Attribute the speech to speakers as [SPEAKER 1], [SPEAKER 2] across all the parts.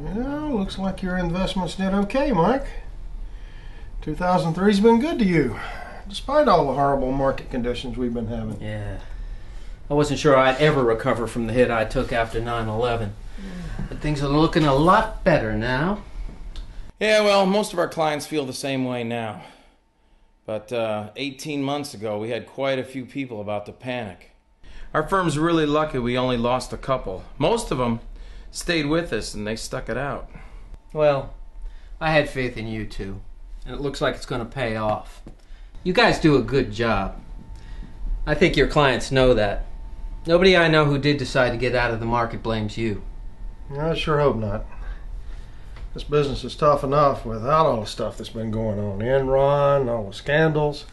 [SPEAKER 1] Well, looks like your investments did okay, Mike. 2003's been good to you, despite all the horrible market conditions we've been having.
[SPEAKER 2] Yeah. I wasn't sure I'd ever recover from the hit I took after 9/11. But things are looking a lot better now.
[SPEAKER 3] Yeah, well, most of our clients feel the same way now. But 18 months ago, we had quite a few people about to panic. Our firm's really lucky we only lost a couple. Most of them stayed with us and they stuck it out.
[SPEAKER 2] Well, I had faith in you two, and it looks like it's going to pay off. You guys do a good job. I think your clients know that. Nobody I know who did decide to get out of the market blames you.
[SPEAKER 1] I sure hope not. This business is tough enough without all the stuff that's been going on. Enron, all the scandals.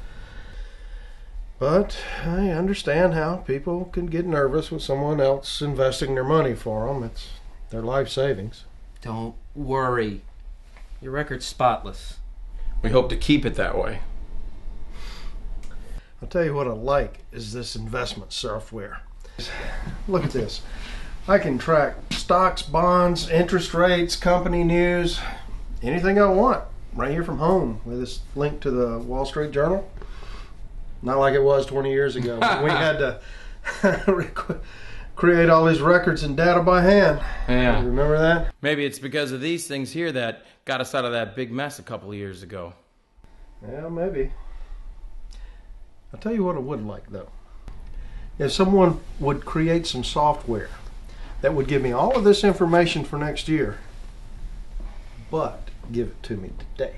[SPEAKER 1] But I understand how people can get nervous with someone else investing their money for them. It's their life savings.
[SPEAKER 2] Don't worry. Your record's spotless.
[SPEAKER 3] We hope to keep it that way.
[SPEAKER 1] I'll tell you what I like is this investment software. Look at this. I can track stocks, bonds, interest rates, company news, anything I want right here from home with this link to the Wall Street Journal. Not like it was 20 years ago. We had to create all these records and data by hand.
[SPEAKER 3] Yeah.
[SPEAKER 1] You remember that?
[SPEAKER 3] Maybe it's because of these things here that got us out of that big mess a couple of years ago.
[SPEAKER 1] Yeah, maybe. I'll tell you what I would like, though. If someone would create some software that would give me all of this information for next year, but give it to me today.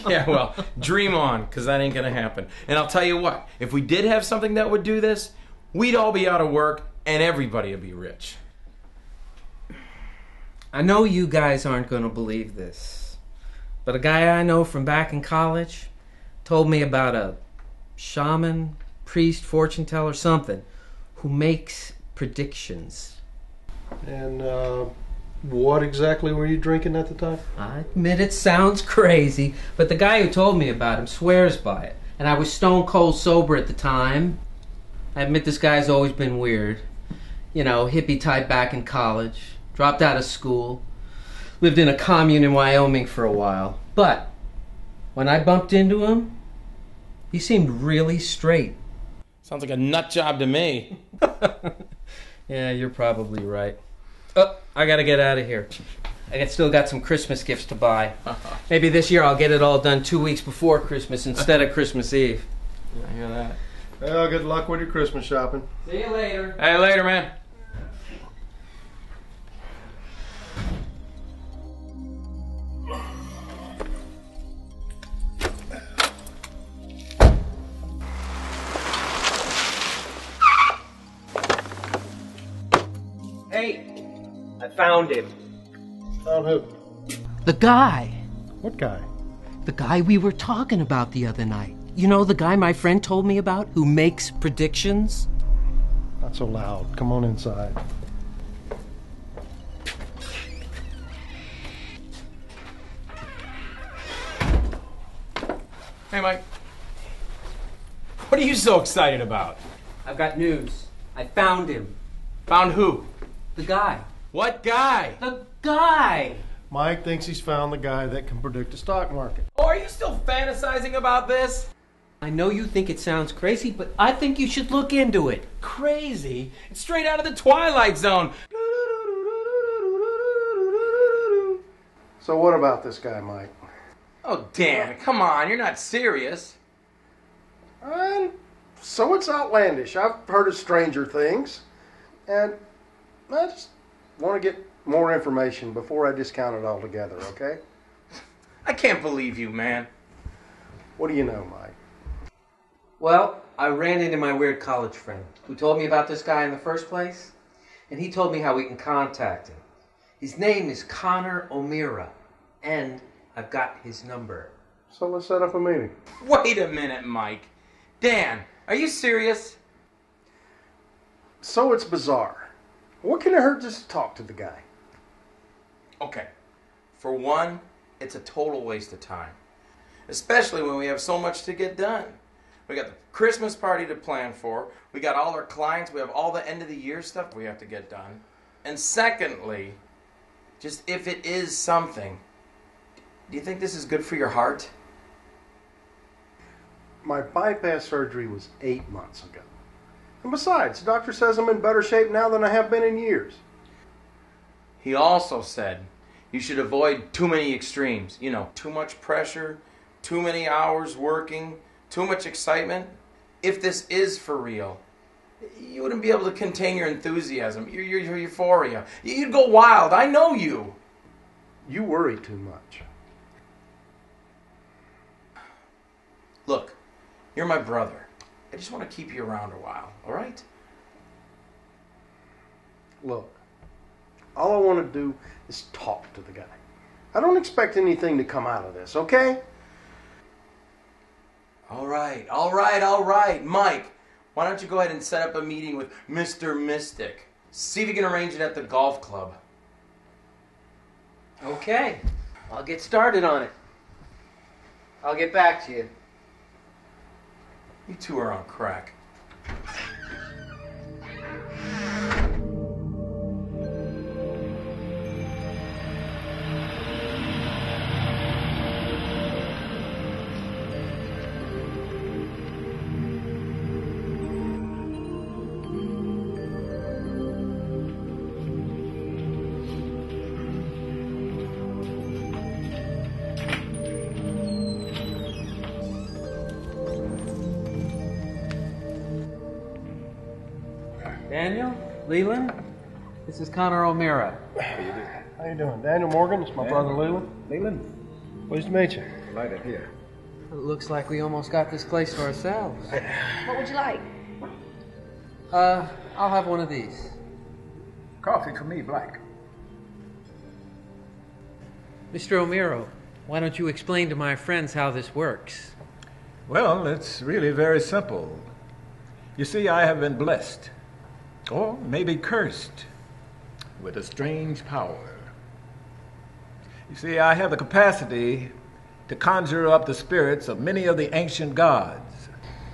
[SPEAKER 3] Yeah, well, dream on, because that ain't going to happen. And I'll tell you what, if we did have something that would do this, we'd all be out of work and everybody would be rich.
[SPEAKER 2] I know you guys aren't going to believe this, but a guy I know from back in college told me about a shaman, priest, fortune teller, something, who makes predictions.
[SPEAKER 1] And what exactly were you drinking at the time?
[SPEAKER 2] I admit it sounds crazy, but the guy who told me about him swears by it. And I was stone cold sober at the time. I admit this guy's always been weird. You know, hippie type back in college. Dropped out of school. Lived in a commune in Wyoming for a while. But when I bumped into him, he seemed really straight.
[SPEAKER 3] Sounds like a nut job to me.
[SPEAKER 2] Yeah, you're probably right. Oh, I gotta get out of here. I still got some Christmas gifts to buy. Maybe this year I'll get it all done 2 weeks before Christmas instead of Christmas Eve.
[SPEAKER 3] I hear that.
[SPEAKER 1] Well, good luck with your Christmas shopping.
[SPEAKER 2] See you later.
[SPEAKER 3] Hey, later, man.
[SPEAKER 2] Hey, I found him.
[SPEAKER 1] Found who?
[SPEAKER 2] The guy.
[SPEAKER 1] What guy?
[SPEAKER 2] The guy we were talking about the other night. You know, the guy my friend told me about who makes predictions?
[SPEAKER 1] Not so loud. Come on inside.
[SPEAKER 3] Hey, Mike. What are you so excited about?
[SPEAKER 2] I've got news. I found him.
[SPEAKER 3] Found who?
[SPEAKER 2] The guy.
[SPEAKER 3] What guy?
[SPEAKER 2] The guy!
[SPEAKER 1] Mike thinks he's found the guy that can predict the stock market.
[SPEAKER 3] Oh, are you still fantasizing about this?
[SPEAKER 2] I know you think it sounds crazy, but I think you should look into it.
[SPEAKER 3] Crazy? It's straight out of the Twilight Zone.
[SPEAKER 1] So what about this guy, Mike?
[SPEAKER 3] Oh, Dan, come on. You're not serious.
[SPEAKER 1] So it's outlandish. I've heard of stranger things. And I just want to get more information before I discount it altogether, okay?
[SPEAKER 3] I can't believe you, man.
[SPEAKER 1] What do you know, Mike?
[SPEAKER 2] Well, I ran into my weird college friend who told me about this guy in the first place, and he told me how we can contact him. His name is Connor O'Meara, and I've got his number.
[SPEAKER 1] So let's set up a meeting.
[SPEAKER 3] Wait a minute, Mike. Dan, are you serious?
[SPEAKER 1] So it's bizarre. What can it hurt just to talk to the guy?
[SPEAKER 3] Okay. For one, it's a total waste of time. Especially when we have so much to get done. We got the Christmas party to plan for. We got all our clients. We have all the end of the year stuff we have to get done. And secondly, Just if it is something, do you think this is good for your heart?
[SPEAKER 1] My bypass surgery was 8 months ago. And besides, the doctor says I'm in better shape now than I have been in years.
[SPEAKER 3] He also said you should avoid too many extremes. You know, too much pressure, too many hours working, too much excitement. If this is for real, you wouldn't be able to contain your enthusiasm, your euphoria. You'd go wild. I know you.
[SPEAKER 1] You worry too much.
[SPEAKER 3] Look, you're my brother. I just want to keep you around a while, all right?
[SPEAKER 1] Look, all I want to do is talk to the guy. I don't expect anything to come out of this, okay?
[SPEAKER 3] All right. Mike, why don't you go ahead and set up a meeting with Mr. Mystic? See if you can arrange it at the golf club.
[SPEAKER 2] Okay, I'll get started on it. I'll get back to you.
[SPEAKER 3] You two are on crack.
[SPEAKER 2] Daniel, Leland, this is Connor O'Meara.
[SPEAKER 1] How you doing? Daniel Morgan, it's my brother Leland.
[SPEAKER 4] Leland,
[SPEAKER 1] Pleased to meet you.
[SPEAKER 4] delighted here.
[SPEAKER 2] It looks like we almost got this place to ourselves.
[SPEAKER 5] What would you like?
[SPEAKER 2] I'll have one of these.
[SPEAKER 4] Coffee for me, black.
[SPEAKER 2] Mr. O'Meara, why don't you explain to my friends how this works?
[SPEAKER 4] Well, it's really very simple. You see, I have been blessed, or maybe cursed, with a strange power. You see, I have the capacity to conjure up the spirits of many of the ancient gods.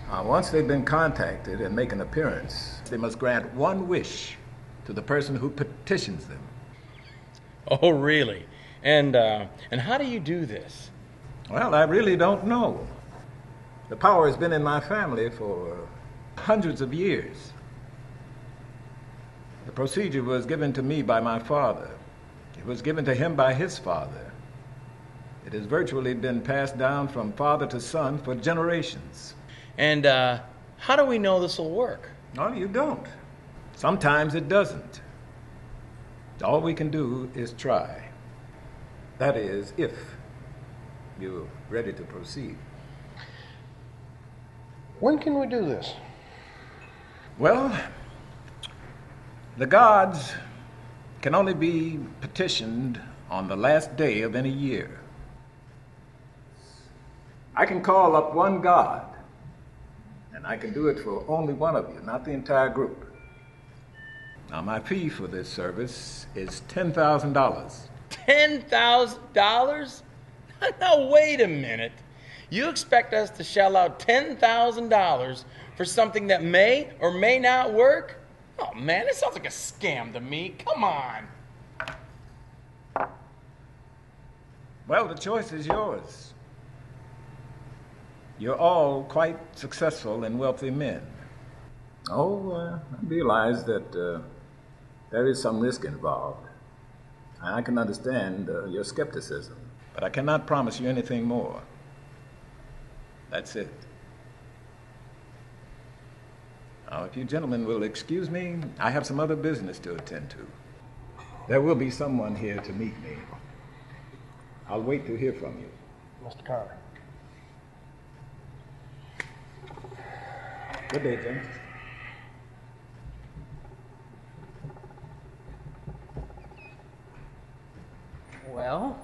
[SPEAKER 4] Once they've been contacted and make an appearance, they must grant one wish to the person who petitions them.
[SPEAKER 3] Oh, really? And how do you do this?
[SPEAKER 4] Well, I really don't know. The power has been in my family for hundreds of years. The procedure was given to me by my father. It was given to him by his father. It has virtually been passed down from father to son for generations.
[SPEAKER 3] And how do we know this will work?
[SPEAKER 4] No, you don't. Sometimes it doesn't. All we can do is try. That is, if you're ready to proceed.
[SPEAKER 1] When can we do this?
[SPEAKER 4] Well, the gods can only be petitioned on the last day of any year. I can call up one god, and I can do it for only one of you, not the entire group. Now, my fee for this service is $10,000.
[SPEAKER 3] $10,000? Now, wait a minute. You expect us to shell out $10,000 for something that may or may not work? Oh, man, this sounds like a scam to me. Come on.
[SPEAKER 4] Well, the choice is yours. You're all quite successful and wealthy men. I realize that there is some risk involved. I can understand your skepticism, but I cannot promise you anything more. That's it. Now, if you gentlemen will excuse me, I have some other business to attend to. There will be someone here to meet me. I'll wait to hear from you.
[SPEAKER 1] Mr. Connor.
[SPEAKER 4] Good day, Jim.
[SPEAKER 2] Well,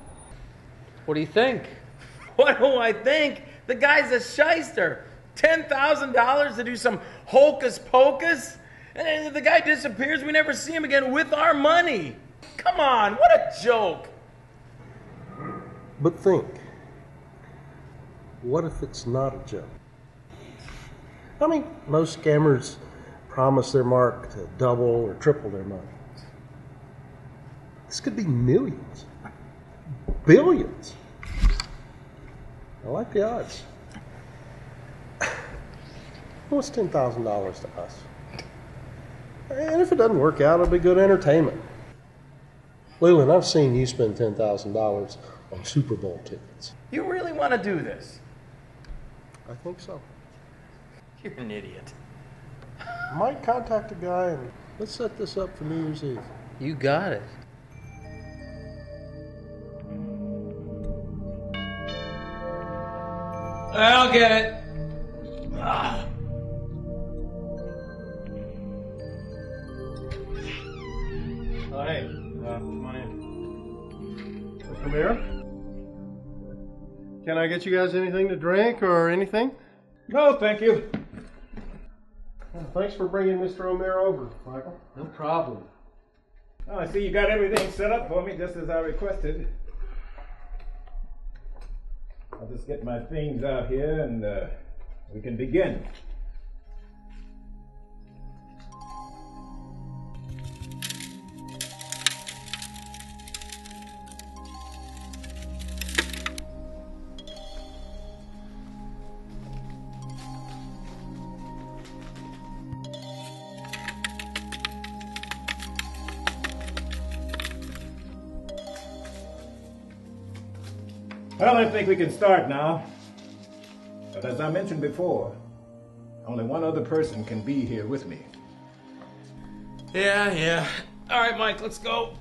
[SPEAKER 2] what do you think?
[SPEAKER 3] What do I think? The guy's a shyster. $10,000 to do some hocus pocus? And then the guy disappears, we never see him again with our money. Come on, what a joke.
[SPEAKER 6] But think, what if it's not a joke? I mean, most scammers promise their mark to double or triple their money. This could be millions. Billions. I like the odds. What's $10,000 to us? And if it doesn't work out, it'll be good entertainment. Leland, I've seen you spend $10,000 on Super Bowl tickets.
[SPEAKER 3] You really want to do this?
[SPEAKER 6] I think so.
[SPEAKER 3] You're an idiot.
[SPEAKER 6] I might contact a guy and let's set this up for New Year's Eve.
[SPEAKER 2] You got it.
[SPEAKER 3] I'll get it. Ah.
[SPEAKER 1] Oh, hey, come on in. Mr. Mayor? Can I get you guys anything to drink or anything?
[SPEAKER 4] No, thank you.
[SPEAKER 1] Well, thanks for bringing Mr. O'Meara over, Michael.
[SPEAKER 2] No problem.
[SPEAKER 4] Oh, I see you got everything set up for me just as I requested. I'll just get my things out here and we can begin. Well, I think we can start now. But as I mentioned before, only one other person can be here with me.
[SPEAKER 3] Yeah. All right, Mike, let's go.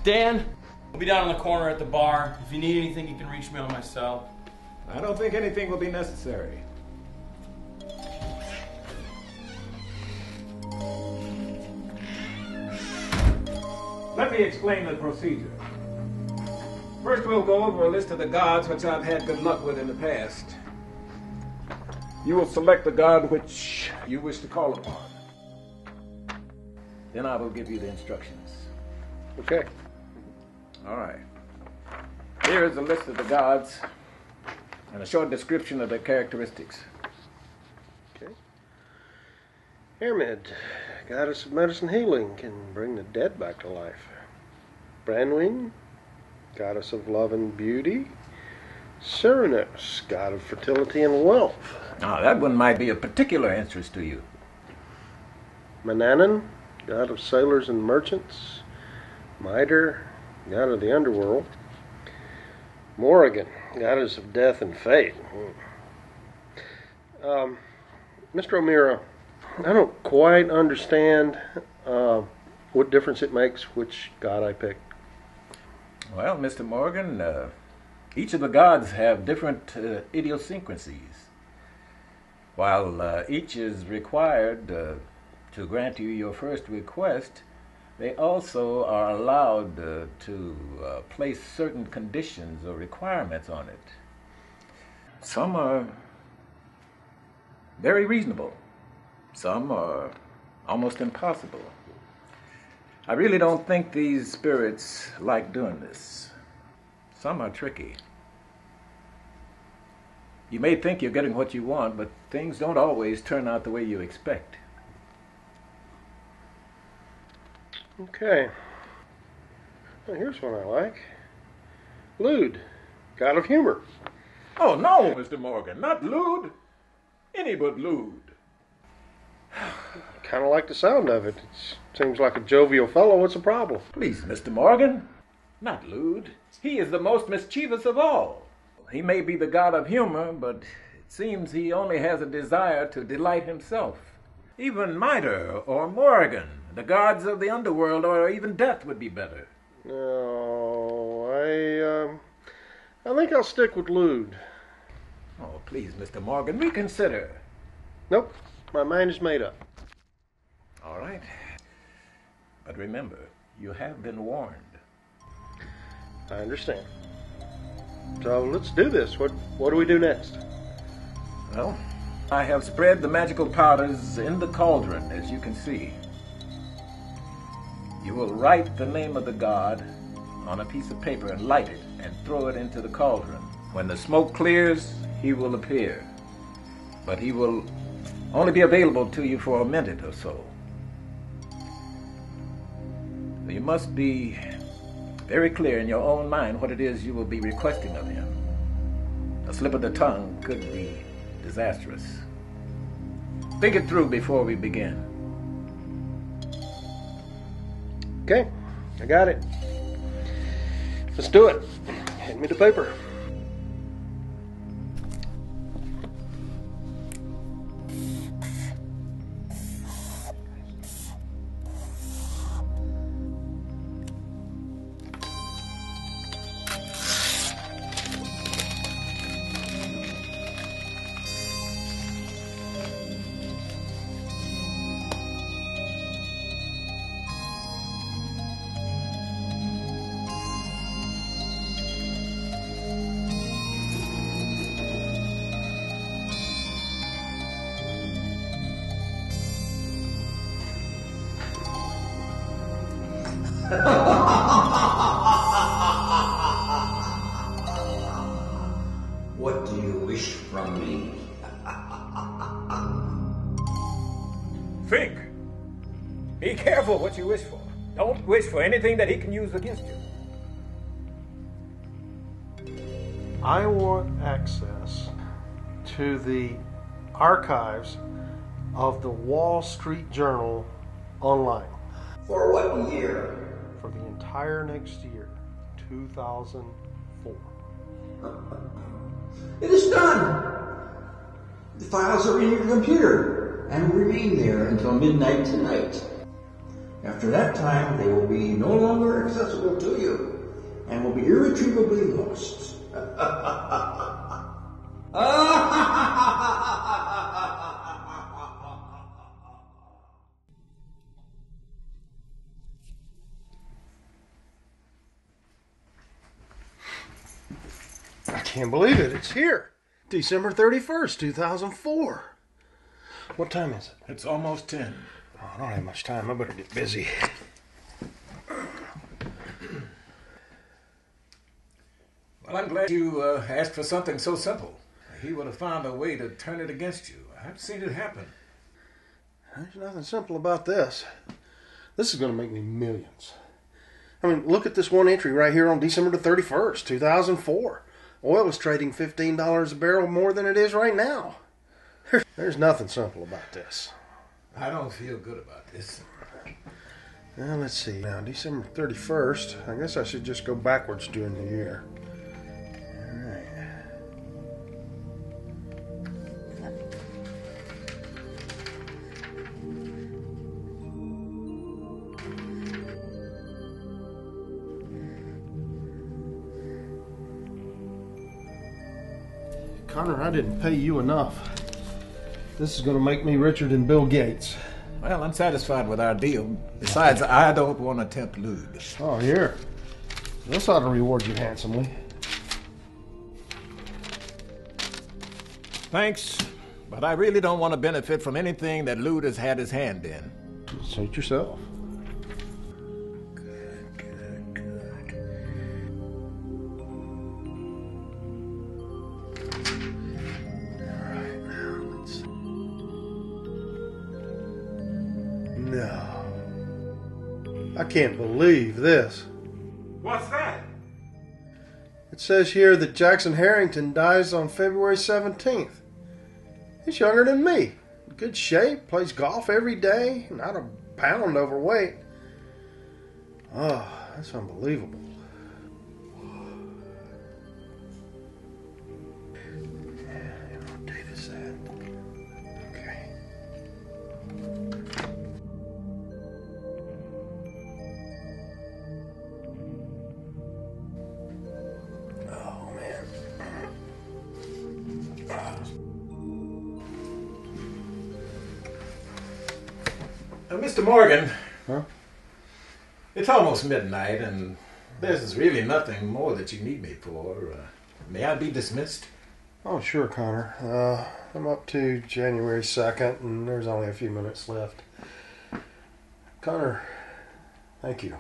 [SPEAKER 3] Dan, we'll be down in the corner at the bar. If you need anything, you can reach me on my cell.
[SPEAKER 4] I don't think anything will be necessary. Let me explain the procedure. First, we'll go over a list of the gods which I've had good luck with in the past. You will select the god which you wish to call upon. Then I will give you the instructions.
[SPEAKER 6] Okay.
[SPEAKER 4] All right. Here is a list of the gods and a short description of their characteristics.
[SPEAKER 6] Okay. Hermid, goddess of medicine healing, can bring the dead back to life. Branwyn, goddess of love and beauty. Cernus, god of fertility and wealth.
[SPEAKER 4] Now, that one might be of particular interest to you.
[SPEAKER 6] Manannan, god of sailors and merchants. Mitre, god of the underworld. Morrigan, goddess of death and fate. Mr. O'Meara, I don't quite understand what difference it makes which god I pick.
[SPEAKER 4] Well, Mr. Morgan, each of the gods have different idiosyncrasies. While each is required to grant you your first request, they also are allowed to place certain conditions or requirements on it. Some are very reasonable. Some are almost impossible. I really don't think these spirits like doing this. Some are tricky. You may think you're getting what you want, but things don't always turn out the way you expect.
[SPEAKER 6] Okay. Well, here's one I like. Lewd, god of humor.
[SPEAKER 4] Oh, no, Mr. Morgan, not lewd. Any but lewd.
[SPEAKER 6] Kind of like the sound of it. It seems like a jovial fellow. What's the problem?
[SPEAKER 4] Please, Mr. Morgan, not lewd. He is the most mischievous of all. He may be the god of humor, but it seems he only has a desire to delight himself. Even Mitre or Morrigan, the gods of the underworld, or even death would be better.
[SPEAKER 6] No, I think I'll stick with lewd.
[SPEAKER 4] Oh, please, Mr. Morgan, reconsider.
[SPEAKER 6] Nope, my mind is made up.
[SPEAKER 4] All right. But remember, you have been warned.
[SPEAKER 6] I understand. So let's do this. What do we do next?
[SPEAKER 4] Well, I have spread the magical powders in the cauldron, as you can see. You will write the name of the god on a piece of paper and light it and throw it into the cauldron. When the smoke clears, he will appear. But he will only be available to you for a minute or so. You must be very clear in your own mind what it is you will be requesting of him. A slip of the tongue could be disastrous. Think it through before we begin.
[SPEAKER 6] Okay, I got it. Let's do it. Hand me the paper.
[SPEAKER 5] What do you wish from me?
[SPEAKER 4] Think. Be careful what you wish for. Don't wish for anything that he can use against you.
[SPEAKER 1] I want access to the archives of the Wall Street Journal online
[SPEAKER 5] For what year?
[SPEAKER 1] for the entire next year, 2004.
[SPEAKER 5] It is done. The files are in your computer and will remain there until midnight tonight. After that time, they will be no longer accessible to you and will be irretrievably lost.
[SPEAKER 1] I can't believe it. It's here. December 31st, 2004. What time is it?
[SPEAKER 4] It's almost 10.
[SPEAKER 1] Oh, I don't have much time. I better get busy.
[SPEAKER 4] Well, I'm glad you asked for something so simple. He would have found a way to turn it against you. I've seen it happen.
[SPEAKER 1] There's nothing simple about this. This is going to make me millions. I mean, look at this one entry right here on December the 31st, 2004. Oil was trading $15 a barrel more than it is right now. There's nothing simple about this.
[SPEAKER 4] I don't feel good about this.
[SPEAKER 1] Now, let's see. Now, December 31st. I guess I should just go backwards during the year. All right. Connor, I didn't pay you enough. This is going to make me richer than Bill Gates.
[SPEAKER 4] Well, I'm satisfied with our deal. Besides, I don't want to tempt Lud.
[SPEAKER 1] Oh, here. This ought to reward you handsomely.
[SPEAKER 4] Thanks, but I really don't want to benefit from anything that Lud has had his hand in.
[SPEAKER 1] Suit yourself. No. I can't believe this.
[SPEAKER 4] What's that?
[SPEAKER 1] It says here that Jackson Harrington dies on February 17th. He's younger than me. In good shape, plays golf every day, not a pound overweight. Oh, that's unbelievable. What date is that? Okay. Oh, man.
[SPEAKER 4] Mr. Morgan.
[SPEAKER 1] Huh?
[SPEAKER 4] It's almost midnight, and there's really nothing more that you need me for. May I be dismissed?
[SPEAKER 1] Oh, sure, Connor. I'm up to January 2nd, and there's only a few minutes left. Connor, thank you.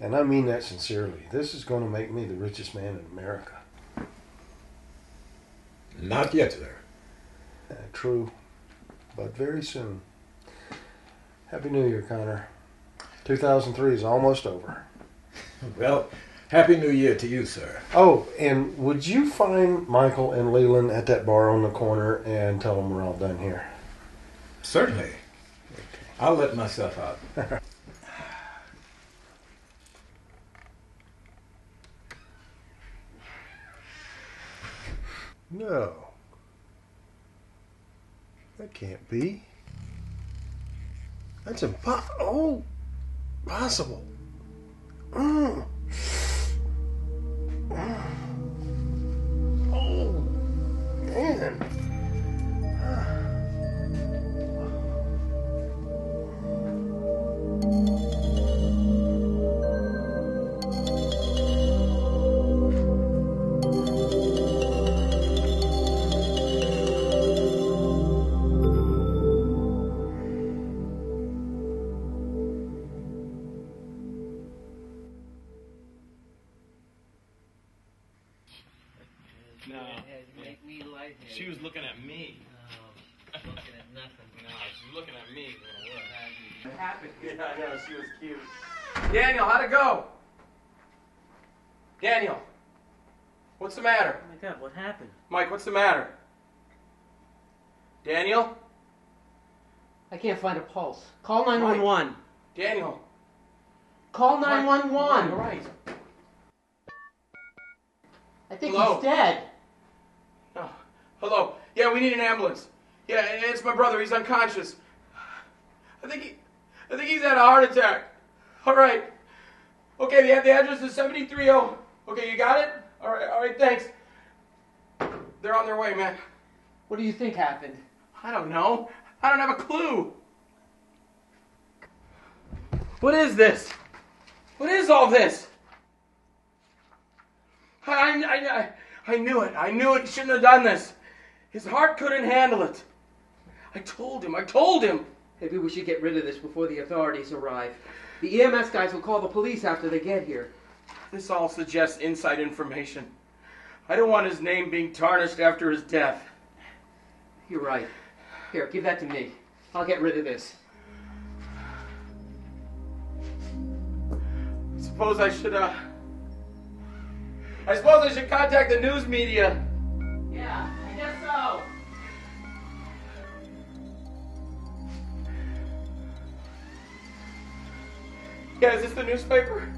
[SPEAKER 1] And I mean that sincerely. This is going to make me the richest man in America.
[SPEAKER 4] Not yet, sir.
[SPEAKER 1] True, but very soon. Happy New Year, Connor. 2003 is almost over.
[SPEAKER 4] Well, Happy New Year to you, sir.
[SPEAKER 1] Oh, and would you find Michael and Leland at that bar on the corner and tell them we're all done here?
[SPEAKER 4] Certainly. I'll let myself out.
[SPEAKER 1] No. That can't be. That's impossible. Possible. Mm. Oh, man.
[SPEAKER 3] No.
[SPEAKER 2] Make me lightheaded.
[SPEAKER 3] She was looking at me.
[SPEAKER 2] Looking at nothing.
[SPEAKER 3] No, she's looking at me.
[SPEAKER 2] What happened?
[SPEAKER 3] Yeah, I know. She was cute. Daniel, how'd it go? Daniel, what's the matter?
[SPEAKER 2] Oh my God, what happened?
[SPEAKER 3] Mike, what's the matter? Daniel?
[SPEAKER 2] I can't find a pulse. Call 911.
[SPEAKER 3] Daniel.
[SPEAKER 2] Call
[SPEAKER 3] Mike,
[SPEAKER 2] 911.
[SPEAKER 3] You're right.
[SPEAKER 2] I think
[SPEAKER 3] Hello?
[SPEAKER 2] he's dead.
[SPEAKER 3] Oh, hello. Yeah, we need an ambulance. Yeah, it's my brother. He's unconscious. I think he's had a heart attack. All right. Okay, the address is 730. Okay, you got it? All right, thanks. They're on their way, man.
[SPEAKER 2] What do you think happened?
[SPEAKER 3] I don't know. I don't have a clue. What is this? What is all this? I knew it. I knew it. He shouldn't have done this. His heart couldn't handle it. I told him.
[SPEAKER 2] Maybe we should get rid of this before the authorities arrive. The EMS guys will call the police after they get here.
[SPEAKER 3] This all suggests inside information. I don't want his name being tarnished after his death.
[SPEAKER 2] You're right. Here, give that to me. I'll get rid of this.
[SPEAKER 3] I suppose I should contact the news media.
[SPEAKER 2] Yeah, I guess so.
[SPEAKER 3] Yeah, is this the newspaper?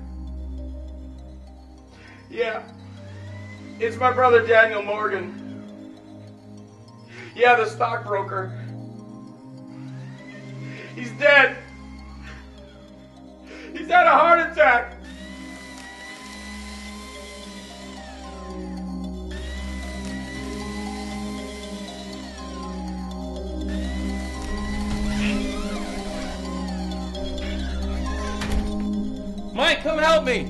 [SPEAKER 3] Yeah. It's my brother Daniel Morgan. Yeah, the stockbroker. He's dead. He's had a heart attack. Mike, come help me!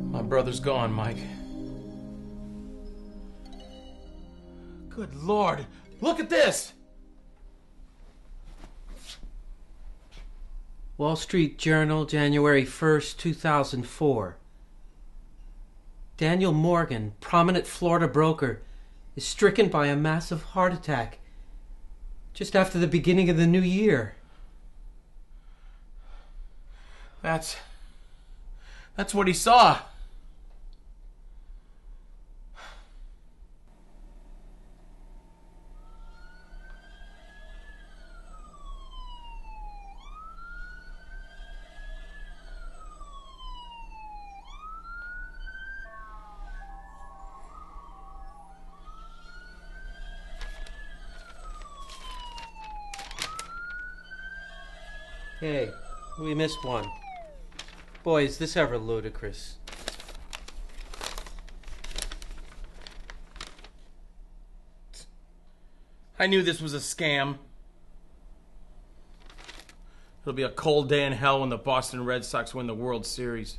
[SPEAKER 3] My brother's gone, Mike. Good Lord, look at this!
[SPEAKER 2] Wall Street Journal, January 1st, 2004. Daniel Morgan, prominent Florida broker, is stricken by a massive heart attack just after the beginning of the new year.
[SPEAKER 3] That's what he saw.
[SPEAKER 2] Hey, we missed one. Boy, is this ever ludicrous.
[SPEAKER 3] I knew this was a scam. It'll be a cold day in hell when the Boston Red Sox win the World Series.